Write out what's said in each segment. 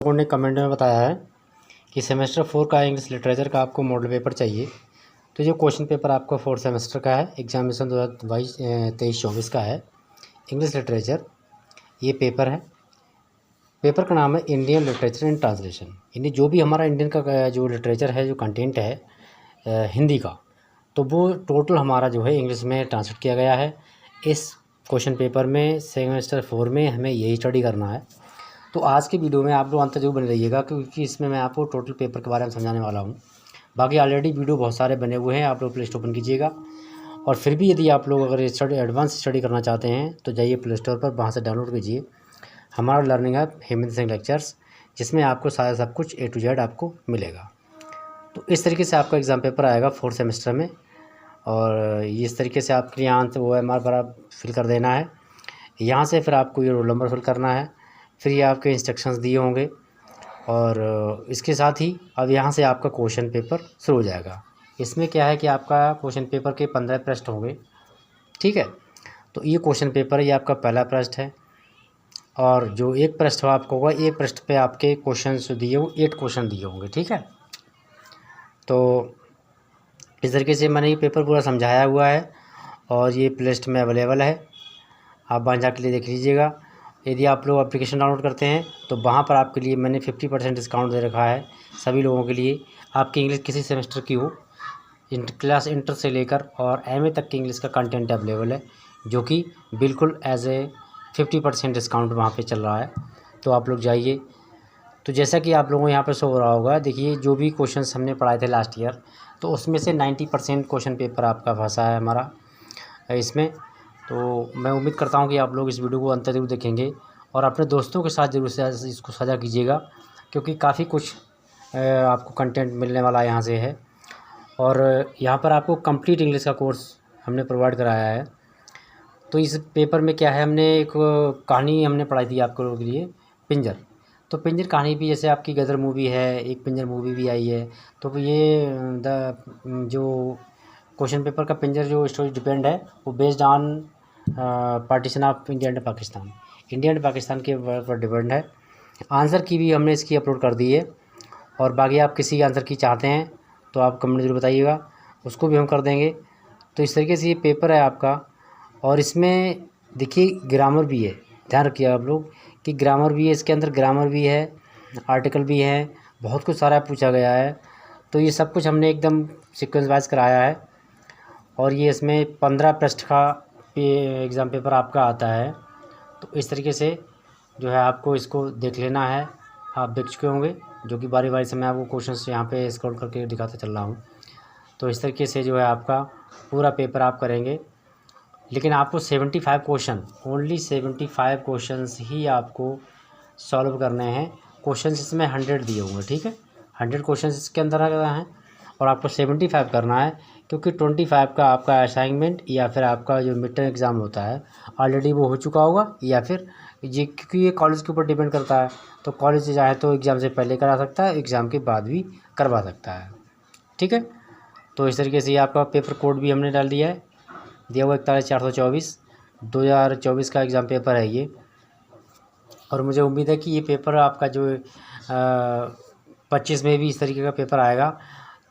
लोगों ने कमेंट में बताया है कि सेमेस्टर 4 का इंग्लिश लिटरेचर का आपको मॉडल पेपर चाहिए। तो जो क्वेश्चन पेपर आपका 4th सेमेस्टर का है, एग्जामिनेशन 2023-24 का है, इंग्लिश लिटरेचर ये पेपर है। पेपर का नाम है इंडियन लिटरेचर इन ट्रांसलेशन। यानी जो भी हमारा इंडियन का जो लिटरेचर है, जो कंटेंट है हिंदी का, तो वो टोटल हमारा जो है इंग्लिश में ट्रांसलेट किया गया है। इस क्वेश्चन पेपर में सेमेस्टर 4 में हमें यही स्टडी करना है। तो आज के वीडियो में आप लोग अंत जरूर बने रहिएगा, क्योंकि इसमें मैं आपको टोटल पेपर के बारे में समझाने वाला हूँ। बाकी ऑलरेडी वीडियो बहुत सारे बने हुए हैं, आप लोग प्ले स्टोर ओपन कीजिएगा। और फिर भी यदि आप लोग अगर एडवांस स्टडी करना चाहते हैं तो जाइए प्ले स्टोर पर, वहाँ से डाउनलोड कीजिए हमारा learning app Hemant Singh lectures, जिसमें आपको सारा सब कुछ A to Z आपको मिलेगा। तो इस तरीके से आपका एग्ज़ाम पेपर आएगा 4th सेमेस्टर में, और इस तरीके से आपके यहाँ OMR पर आप फिल कर देना है। यहाँ से फिर आपको ये रोल नंबर फिल करना है, फिर ये आपके इंस्ट्रक्शंस दिए होंगे, और इसके साथ ही अब यहाँ से आपका क्वेश्चन पेपर शुरू हो जाएगा। इसमें क्या है कि आपका क्वेश्चन पेपर के 15 पृष्ठ होंगे, ठीक है। तो ये क्वेश्चन पेपर है, ये आपका पहला पृष्ठ है, और जो एक पृष्ठ आपको होगा, एक पृष्ठ पे आपके क्वेश्चन दिए हो 8 क्वेश्चन दिए होंगे, ठीक है। तो इस तरीके से मैंने ये पेपर पूरा समझाया हुआ है, और ये प्ले लिस्ट में अवेलेबल है, आप वहाँ जाके लिए देख लीजिएगा। यदि आप लोग एप्लीकेशन डाउनलोड करते हैं तो वहाँ पर आपके लिए मैंने 50% डिस्काउंट दे रखा है सभी लोगों के लिए। आपकी इंग्लिश किसी सेमेस्टर की हो, क्लास इंटर से लेकर और MA तक की इंग्लिश का कंटेंट अवेलेबल है, जो कि बिल्कुल एज ए 50% डिस्काउंट वहाँ पे चल रहा है। तो आप लोग जाइए। तो जैसा कि आप लोगों को यहाँ पर शो हो रहा होगा, देखिए जो भी क्वेश्चंस हमने पढ़ाए थे लास्ट ईयर, तो उसमें से 90% क्वेश्चन पेपर आपका फंसा है हमारा इसमें। तो मैं उम्मीद करता हूँ कि आप लोग इस वीडियो को अंत तक जरूर देखेंगे, और अपने दोस्तों के साथ ज़रूर से इसको साझा कीजिएगा, क्योंकि काफ़ी कुछ आपको कंटेंट मिलने वाला यहाँ से है। और यहाँ पर आपको कंप्लीट इंग्लिश का कोर्स हमने प्रोवाइड कराया है। तो इस पेपर में क्या है, हमने एक कहानी हमने पढ़ाई थी आप लोगों के लिए, पिंजर। तो पिंजर कहानी भी, जैसे आपकी गदर मूवी है, एक पिंजर मूवी भी आई है, तो ये जो क्वेश्चन पेपर का पिंजर जो स्टोरी डिपेंड है, वो based on partition of India and Pakistan, India and Pakistan के पर डिपेंड है। आंसर की भी हमने इसकी अपलोड कर दी है, और बाकी आप किसी आंसर की चाहते हैं तो आप कमेंट जरूर बताइएगा, उसको भी हम कर देंगे। तो इस तरीके से ये पेपर है आपका, और इसमें देखिए ग्रामर भी है, ध्यान रखिए आप लोग कि ग्रामर भी है, इसके अंदर ग्रामर भी है, आर्टिकल भी है, बहुत कुछ सारा पूछा गया है। तो ये सब कुछ हमने एकदम सीक्वेंस वाइज कराया है, और ये इसमें 15 पृष्ठ का एग्ज़ाम पेपर आपका आता है। तो इस तरीके से जो है आपको इसको देख लेना है, आप देख चुके होंगे, जो कि बारी बारी से मैं आपको क्वेश्चंस यहाँ पे स्क्रॉल करके दिखाता चल रहा हूँ। तो इस तरीके से जो है आपका पूरा पेपर आप करेंगे, लेकिन आपको 75 क्वेश्चन, ओनली 75 क्वेश्चंस ही आपको सॉल्व करने हैं। क्वेश्चंस इसमें 100 दिए होंगे, ठीक है, 100 क्वेश्चंस इसके अंदर आ गए हैं, और आपको 75 करना है, क्योंकि 25 का आपका असाइनमेंट या फिर आपका जो मिड टर्म एग्ज़ाम होता है ऑलरेडी वो हो चुका होगा, या फिर ये क्योंकि ये कॉलेज के ऊपर डिपेंड करता है, तो कॉलेज चाहे तो एग्ज़ाम से पहले करा सकता है, एग्ज़ाम के बाद भी करवा सकता है, ठीक है। तो इस तरीके से ये आपका पेपर कोड भी हमने डाल दिया है, दिया हुआ 41/424, 2024 का एग्ज़ाम पेपर है ये। और मुझे उम्मीद है कि ये पेपर आपका जो 25 में भी इस तरीके का पेपर आएगा।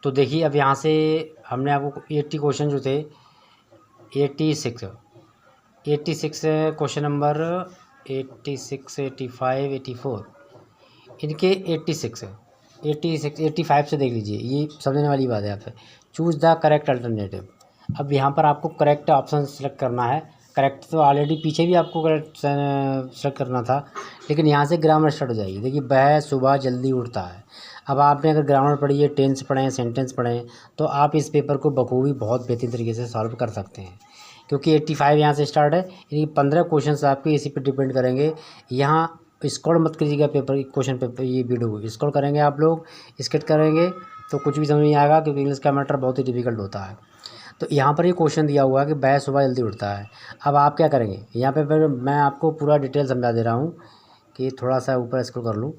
तो देखिए अब यहाँ से हमने आपको 80 क्वेश्चन जो थे, 86 क्वेश्चन नंबर 86, 85, 84, इनके 85 से देख लीजिए, ये समझने वाली बात है। आप चूज़ द करेक्ट अल्टरनेटिव। अब यहाँ पर आपको करेक्ट ऑप्शन सेलेक्ट करना है। करेक्ट तो ऑलरेडी पीछे भी आपको करेक्ट सेलेक्ट करना था, लेकिन यहाँ से ग्रामर स्टार्ट हो जाएगी। देखिए, वह सुबह जल्दी उठता है। अब आपने अगर ग्रामर पढ़ी है, टेंस पढ़ें, सेंटेंस पढ़ें, तो आप इस पेपर को बखूबी बहुत बेहतरीन तरीके से सॉल्व कर सकते हैं, क्योंकि 85 यहाँ से स्टार्ट है। यानी 15 क्वेश्चन आपके इसी पे डिपेंड करेंगे। यहाँ स्क्रॉल मत कीजिएगा पेपर, क्वेश्चन पेपर, ये वीडियो स्क्रॉल करेंगे आप लोग, स्किप करेंगे तो कुछ भी समझ नहीं आएगा, क्योंकि इंग्लिश का मैटर बहुत ही डिफिकल्ट होता है। तो यहाँ पर ये क्वेश्चन दिया हुआ है कि वह सुबह जल्दी उठता है। अब आप क्या करेंगे, यहाँ पे फिर मैं आपको पूरा डिटेल समझा दे रहा हूँ, कि थोड़ा सा ऊपर स्क्रॉल कर लूँ,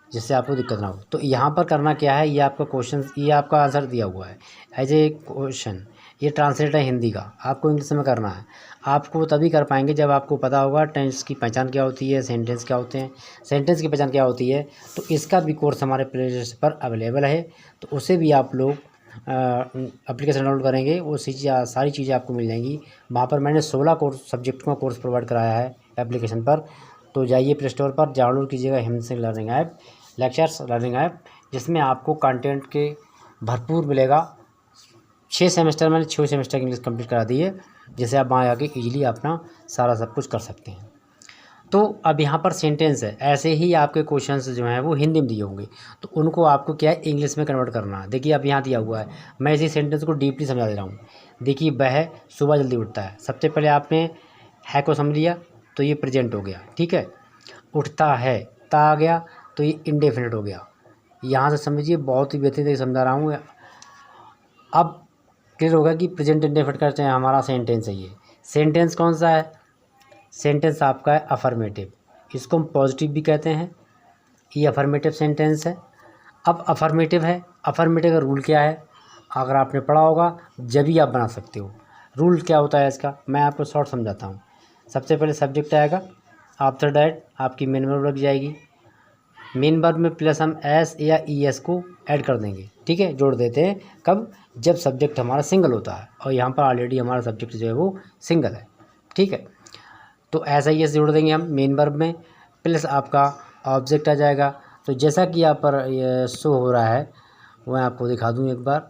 जिससे आपको दिक्कत ना हो। तो यहाँ पर करना क्या है, ये आपका क्वेश्चन, ये आपका आंसर दिया हुआ है एज ए क्वेश्चन, ये ट्रांसलेट है हिंदी का, आपको इंग्लिश में करना है। आपको तभी कर पाएंगे जब आपको पता होगा टेंस की पहचान क्या होती है, सेंटेंस क्या होते हैं, सेंटेंस की पहचान क्या होती है। तो इसका भी कोर्स हमारे प्लेलिस्ट पर अवेलेबल है, तो उसे भी आप लोग एप्लीकेशन डाउनलोड करेंगे, वो सारी चीज़ें आपको मिल जाएंगी। वहाँ पर मैंने 16 कोर्स सब्जेक्ट का कोर्स प्रोवाइड कराया है एप्लीकेशन पर। तो जाइए प्ले स्टोर पर डाउनलोड कीजिएगा Hindi Singh learning app, lectures learning app, जिसमें आपको कंटेंट के भरपूर मिलेगा। 6 सेमेस्टर मैंने 6 सेमेस्टर की इंग्लिश कंप्लीट करा दी है, जिससे आप वहाँ आके इजीली अपना सारा सब कुछ कर सकते हैं। तो अब यहाँ पर सेंटेंस है, ऐसे ही आपके क्वेश्चंस जो हैं वो हिंदी में दिए होंगे, तो उनको आपको क्या है इंग्लिश में कन्वर्ट करना है। देखिए अब यहाँ दिया हुआ है, मैं इसी सेंटेंस को डीपली समझा दे रहा हूँ। देखिए वह सुबह जल्दी उठता है, सबसे पहले आपने है को समझ लिया, तो ये प्रेजेंट हो गया, ठीक है। उठता है, ता आ गया, तो ये इंडेफिनिट हो गया। यहाँ से समझिए, बहुत ही बेहतरीन तरीके समझा रहा हूँ। अब क्लियर होगा कि प्रेजेंट इंडेफिनिट का हमारा सेंटेंस है। ये सेंटेंस कौन सा है, सेंटेंस आपका है अफर्मेटिव, इसको हम पॉजिटिव भी कहते हैं, ये अफर्मेटिव सेंटेंस है। अब अफर्मेटिव है, अफर्मेटिव का रूल क्या है, अगर आपने पढ़ा होगा जब ही आप बना सकते हो। रूल क्या होता है इसका, मैं आपको शॉर्ट समझाता हूँ। सबसे पहले सब्जेक्ट आएगा, आफ्टर डैट आपकी मेन वर्ब लग जाएगी, मेन वर्ब में प्लस हम एस या ई एस को ऐड कर देंगे, ठीक है, जोड़ देते हैं। कब, जब सब्जेक्ट हमारा सिंगल होता है, और यहाँ पर ऑलरेडी हमारा सब्जेक्ट जो है वो सिंगल है, ठीक है। तो ऐसा ही जोड़ देंगे हम मेन वर्ब में, प्लस आपका ऑब्जेक्ट आ जाएगा। तो जैसा कि यहाँ पर ये शो हो रहा है, मैं आपको दिखा दूँ एक बार।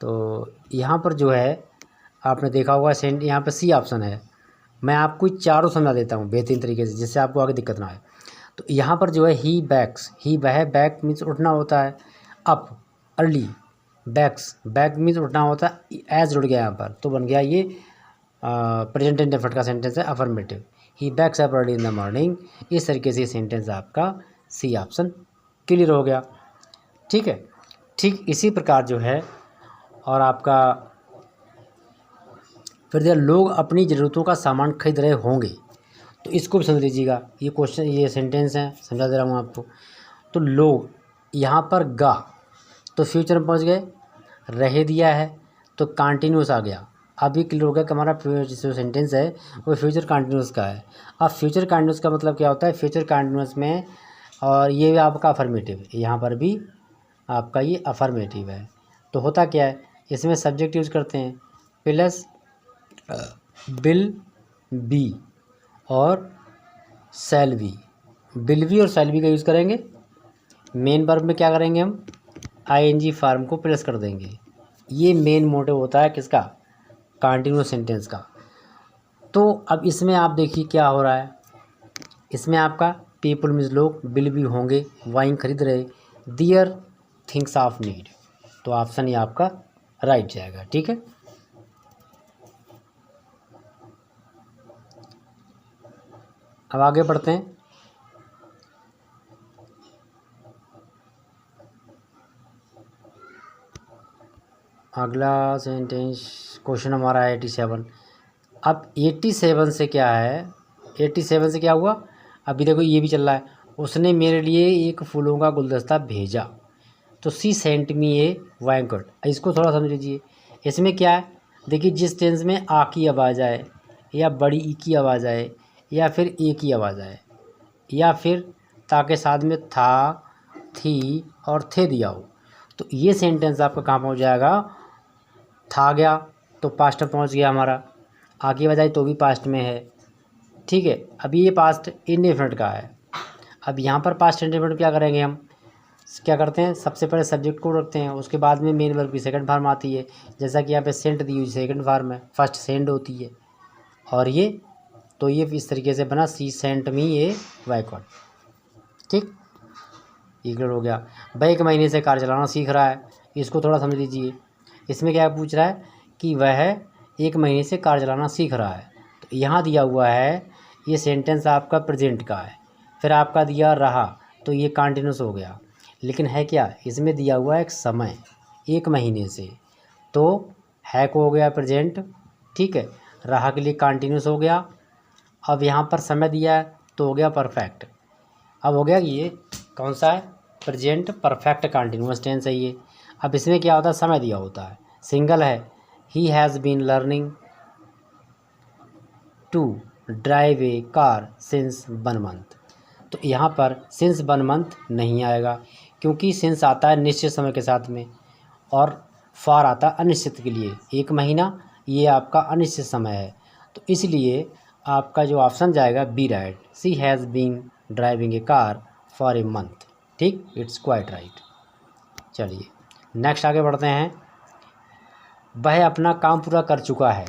तो यहाँ पर जो है आपने देखा होगा सेंट, यहाँ पर सी ऑप्शन है। मैं आपको चारों समझा देता हूँ बेहतरीन तरीके से, जिससे आपको आगे दिक्कत ना आए। तो यहाँ पर जो है ही बैक्स, ही वह, बैक मीन्स उठना होता है, up early, wakes wake means उठना होता है, एज जुड़ गया यहाँ पर, तो बन गया ये प्रेजेंट इंडेफिनिट का सेंटेंस है affirmative. He wakes up early in the morning. इस तरीके से सेंटेंस आपका सी ऑप्शन क्लियर हो गया, ठीक है। ठीक इसी प्रकार जो है, और आपका फिर जब लोग अपनी ज़रूरतों का सामान खरीद रहे होंगे, तो इसको भी समझ लीजिएगा। ये क्वेश्चन, ये सेंटेंस है, समझा दे रहा हूँ आपको। तो लोग, यहाँ पर गा, तो फ्यूचर में पहुँच गए, रह दिया है तो कंटिन्यूस आ गया। अभी क्लियर हो गया कि हमारा जो सेंटेंस है वो फ्यूचर कंटिन्यूस का है। अब फ्यूचर कंटिन्यूस का मतलब क्या होता है, फ्यूचर कंटिन्यूस में, और ये भी आपका अफर्मेटिव, यहाँ पर भी आपका ये अफर्मेटिव है। तो होता क्या है, इसमें सब्जेक्ट यूज़ करते हैं प्लस विल बी और शैल बी, विल बी और शैल बी का यूज़ करेंगे। मेन वर्ब में क्या करेंगे हम, आईएनजी फॉर्म को प्लस कर देंगे। ये मेन मोटिव होता है किसका, कंटिन्यूअस सेंटेंस का। तो अब इसमें आप देखिए क्या हो रहा है, इसमें आपका पीपल मीन्स लोग, विल बी होंगे, वाइन खरीद रहे, दियर थिंग्स ऑफ नीड। तो ऑप्शन ये आपका राइट जाएगा, ठीक है। अब आगे बढ़ते हैं। अगला सेंटेंस क्वेश्चन हमारा है 87। अब 87 से क्या है, 87 से क्या हुआ, अभी देखो ये भी चल रहा है, उसने मेरे लिए एक फूलों का गुलदस्ता भेजा। तो सी सेंट मी ए वैंकट, इसको थोड़ा समझ लीजिए। इसमें क्या है, देखिए जिस टेंस में आ की आवाज़ आए, या बड़ी ई की आवाज़ आए, या फिर ए की आवाज़ आए, या फिर ताके साथ में था, थी और थे दिया हो, तो ये सेंटेंस आपका कहाँ पहुँच जाएगा, था गया तो पास्ट में पहुँच गया हमारा, आगे बजाय तो भी पास्ट में है, ठीक है। अभी ये पास्ट इंडेफिनिट का है। अब यहाँ पर पास्ट इंडेफिनिट क्या करेंगे हम, क्या करते हैं, सबसे पहले सब्जेक्ट को रखते हैं, उसके बाद में मेन वर्ब की सेकंड फॉर्म आती है। जैसा कि यहाँ पे सेंट दी हुई सेकंड फॉर्म है, फर्स्ट सेंड होती है, और ये तो ये इस तरीके से बना सी सेंट मी ए वैकॉट, ठीक, ये क्लियर हो गया। वह 1 महीने से कार चलाना सीख रहा है, इसको थोड़ा समझ लीजिए। इसमें क्या पूछ रहा है कि वह 1 महीने से कार चलाना सीख रहा है, तो यहाँ दिया हुआ है ये सेंटेंस आपका प्रेजेंट का है, फिर आपका दिया रहा, तो ये कंटिन्यूस हो गया। लेकिन है क्या, इसमें दिया हुआ है एक समय, 1 महीने से, तो है को हो गया प्रेजेंट, ठीक है, रहा के लिए कंटिन्यूस हो गया। अब यहाँ पर समय दिया है तो हो गया परफेक्ट। अब हो गया ये कौन सा है? प्रेजेंट परफेक्ट कंटिन्यूअस टेंस है ये। अब इसमें क्या होता है? समय दिया होता है। सिंगल है, he has been learning to drive a car since 1 month. तो यहाँ पर सिंस 1 मंथ नहीं आएगा, क्योंकि सिंस आता है निश्चित समय के साथ में और फॉर आता है अनिश्चित के लिए। 1 महीना ये आपका अनिश्चित समय है, तो इसलिए आपका जो ऑप्शन जाएगा B right, C has been driving a car for a month. ठीक, इट्स क्वाइट राइट। चलिए नेक्स्ट आगे बढ़ते हैं। वह अपना काम पूरा कर चुका है।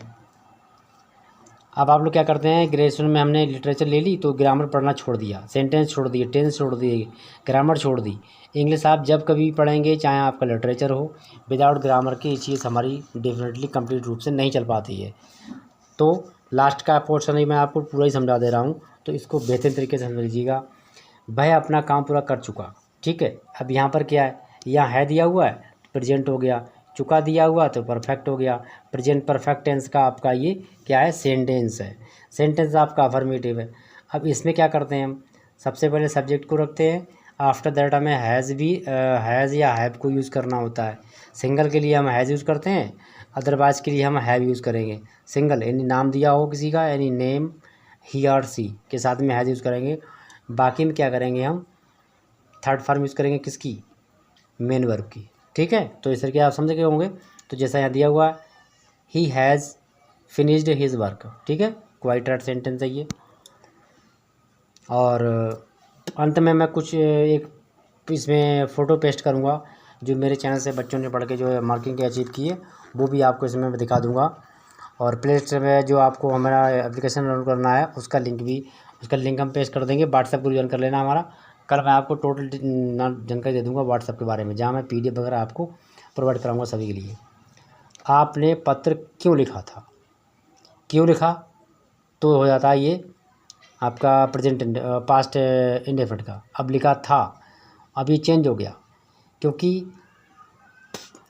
अब आप लोग क्या करते हैं, ग्रेजुएशन में हमने लिटरेचर ले ली तो ग्रामर पढ़ना छोड़ दिया, सेंटेंस छोड़ दिए, टेंस छोड़ दिए, ग्रामर छोड़ दी। इंग्लिश आप जब कभी पढ़ेंगे, चाहे आपका लिटरेचर हो, विदाउट ग्रामर की ये चीज़ हमारी डेफिनेटली कंप्लीट रूप से नहीं चल पाती है। तो लास्ट का पोर्शन ही मैं आपको पूरा ही समझा दे रहा हूँ, तो इसको बेहतर तरीके से समझ लीजिएगा। वह अपना काम पूरा कर चुका। ठीक है, अब यहाँ पर क्या है, यहाँ है दिया हुआ है, प्रेजेंट हो गया, चुका दिया हुआ तो परफेक्ट हो गया। प्रेजेंट परफेक्ट टेंस का आपका ये क्या है? सेंटेंस है। सेंटेंस आपका अफर्मेटिव है। अब इसमें क्या करते हैं हम, सबसे पहले सब्जेक्ट को रखते हैं, आफ्टर दैट हमें हैज़ या हैव को यूज़ करना होता है। सिंगल के लिए हम हैज़ यूज़ करते हैं, अदरवाइज के लिए हम हैव यूज़ करेंगे। सिंगल यानी नाम दिया हो किसी का, यानी नेम ही और सी के साथ में हैज़ यूज़ करेंगे। बाकी में क्या करेंगे हम, थर्ड फॉर्म यूज़ करेंगे किसकी? मेन वर्ब की। ठीक है, तो इस तरीके आप समझ गए होंगे। तो जैसा यहाँ दिया हुआ है, he has finished his work. ठीक है, क्वाइट राइट सेंटेंस है ये। और अंत में मैं कुछ एक इसमें फ़ोटो पेस्ट करूँगा जो मेरे चैनल से बच्चों ने पढ़ के जो है मार्किंग की अचीव की है, वो भी आपको इसमें मैं दिखा दूँगा। और प्ले स्टोर में जो आपको हमारा एप्लीकेशन डाउनलोड करना है उसका लिंक हम पेस्ट कर देंगे। व्हाट्सएप ग्रुप ज्वाइन कर लेना हमारा। कल मैं आपको टोटल जानकारी दे दूँगा व्हाट्सएप के बारे में, जहाँ मैं PDF वगैरह आपको प्रोवाइड कराऊँगा सभी के लिए। आपने पत्र क्यों लिखा था? क्यों लिखा तो हो जाता है ये आपका प्रेजेंट पास्ट इंडेफिनिट का। अब लिखा था, अब ये चेंज हो गया क्योंकि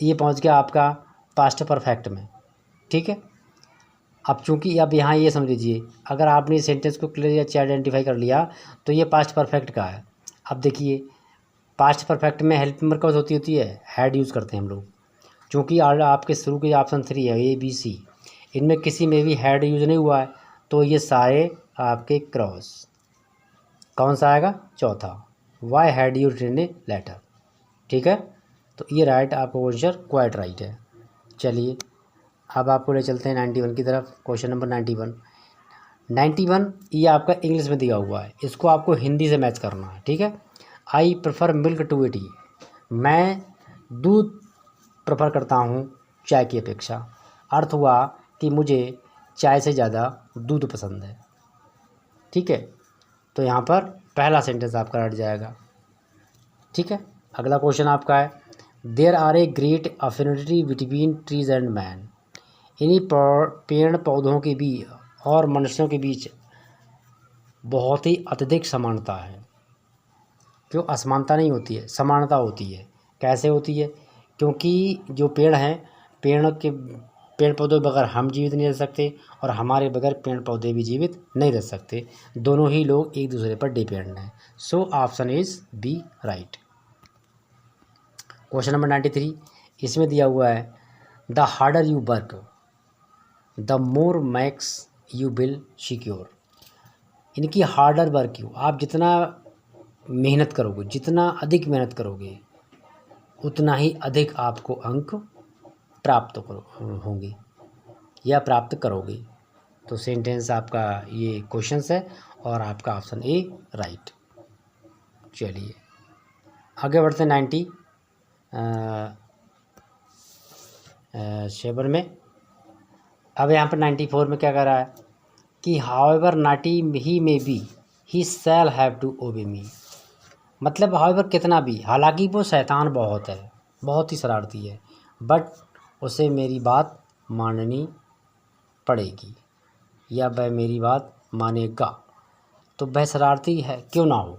ये पहुंच गया आपका पास्ट परफेक्ट में। ठीक है, अब चूंकि अब यहाँ ये समझ लीजिए, अगर आपने सेंटेंस को क्लियर अच्छे आइडेंटिफाई कर लिया तो ये पास्ट परफेक्ट का है। अब देखिए, पास्ट परफेक्ट में हेल्प मेंबर कब होती है? हैड यूज़ करते हैं हम लोग। चूँकि आपके शुरू के ऑप्शन 3 है ABC, इनमें किसी में भी हैड यूज़ नहीं हुआ है, तो ये सारे आपके क्रॉस। कौन सा आएगा? चौथा, why had you written a letter. ठीक है, तो ये राइट आपको आंसर क्वाइट राइट है। चलिए अब आपको ले चलते हैं 91 की तरफ। क्वेश्चन नंबर 91 ये आपका इंग्लिश में दिया हुआ है, इसको आपको हिंदी से मैच करना है। ठीक है, I prefer milk to a tea. मैं दूध प्रेफर करता हूँ चाय की अपेक्षा। अर्थ हुआ कि मुझे चाय से ज़्यादा दूध पसंद है। ठीक है, तो यहाँ पर पहला सेंटेंस आपका हट जाएगा। ठीक है, अगला क्वेश्चन आपका है, there are a great affinity between trees and man. इन्हीं पेड़ पौधों के बीच और मनुष्यों के बीच बहुत ही अत्यधिक समानता है। क्यों असमानता नहीं होती है, समानता होती है। कैसे होती है? क्योंकि जो पेड़ हैं, पेड़ पौधों बगैर हम जीवित नहीं रह सकते और हमारे बगैर पेड़ पौधे भी जीवित नहीं रह सकते। दोनों ही लोग एक दूसरे पर डिपेंड हैं। So option is B right. Question number 93 इसमें दिया हुआ है, the harder you work the more marks you will secure. इनकी हार्डर वर्क यू, आप जितना मेहनत करोगे, जितना अधिक मेहनत करोगे, उतना ही अधिक आपको अंक प्राप्त होंगे या प्राप्त करोगे। तो सेंटेंस आपका ये क्वेश्चंस है और आपका ऑप्शन ए राइट। चलिए आगे बढ़ते हैं 97 में। अब यहाँ पर 94 में क्या कर रहा है कि however naughty he may be he shall have to obey me. मतलब हाउएवर कितना भी, हालांकि वो शैतान बहुत है, बहुत ही शरारती है, बट उसे मेरी बात माननी पड़ेगी या वह मेरी बात मानेगा। तो वह शरारती है क्यों ना हो,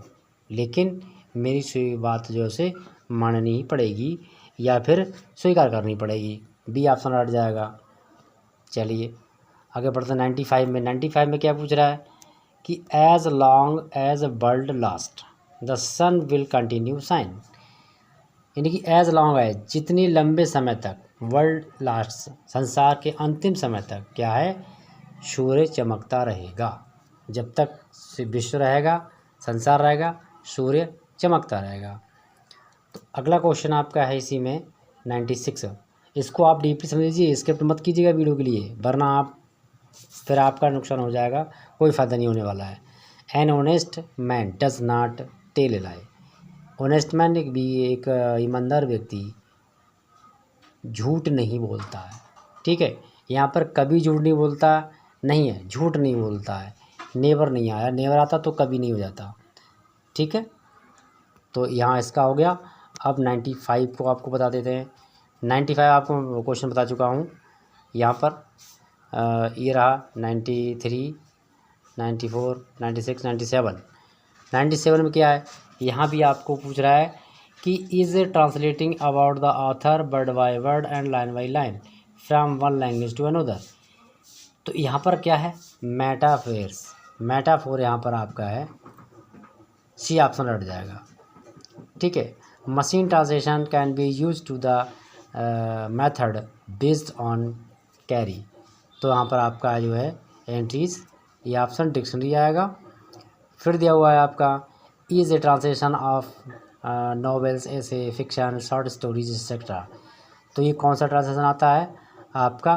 लेकिन मेरी बात जो है माननी ही पड़ेगी या फिर स्वीकार करनी पड़ेगी। बी ऑप्शन हट जाएगा। चलिए आगे बढ़ते हैं 95 में। 95 में क्या पूछ रहा है कि as long as world last the sun will continue shine, यानी कि एज लॉन्ग एज, जितनी लंबे समय तक, वर्ल्ड लास्ट, संसार के अंतिम समय तक क्या है, सूर्य चमकता रहेगा। जब तक विश्व रहेगा, संसार रहेगा, सूर्य चमकता रहेगा। तो अगला क्वेश्चन आपका है इसी में 96। इसको आप डीपली समझ लीजिए, स्किप मत कीजिएगा वीडियो के लिए, वरना आप फिर आपका नुकसान हो जाएगा, कोई फ़ायदा नहीं होने वाला है। An honest man does not tell a lie, honest man एक ईमानदार व्यक्ति झूठ नहीं बोलता है। ठीक है, यहाँ पर कभी झूठ नहीं बोलता नहीं है, झूठ नहीं बोलता है, नेवर नहीं आया, नेवर आता तो कभी नहीं हो जाता। ठीक है, तो यहाँ इसका हो गया। अब 95 को आपको बता देते हैं। 95 आपको क्वेश्चन बता चुका हूँ। यहाँ पर ये रहा 93, 94, 96, 97। 97 में क्या है, यहाँ भी आपको पूछ रहा है कि is translating about the author word by word and line by line from one language to another. तो यहाँ पर क्या है, मेटाफेर्स, मेटाफोर यहाँ पर आपका है, सी ऑप्शन रट जाएगा। ठीक है, machine translation can be use to the method based on carry. तो यहाँ पर आपका जो है एंट्रीज, ये ऑप्शन डिक्शनरी आएगा। फिर दिया हुआ है आपका is a translation of novels, ऐसे फिक्शन, शॉर्ट स्टोरीज एक्सेट्रा। तो ये कौन सा ट्रांसलेशन आता है आपका,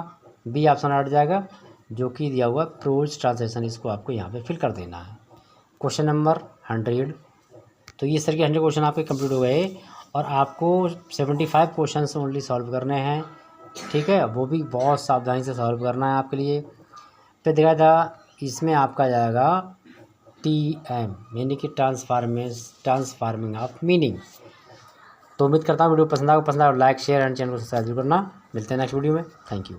बी ऑप्शन हट जाएगा, जो कि दिया हुआ प्रोज ट्रांसलेशन। इसको आपको यहाँ पे फिल कर देना है। Question number 100। तो ये सर के 100 क्वेश्चन आपके कंप्लीट हो गए और आपको 75 क्वेश्चन ओनली सॉल्व करने हैं। ठीक है, वो भी बहुत सावधानी से सॉल्व करना है आपके लिए। फिर देखा था इसमें आपका जाएगा TM, यानी कि ट्रांसफार्मिंग ऑफ मीनिंग। तो उम्मीद करता हूँ वीडियो पसंद आएगा, लाइक शेयर एंड चैनल को सब्सक्राइब करना। मिलते हैं नेक्स्ट वीडियो में। Thank you.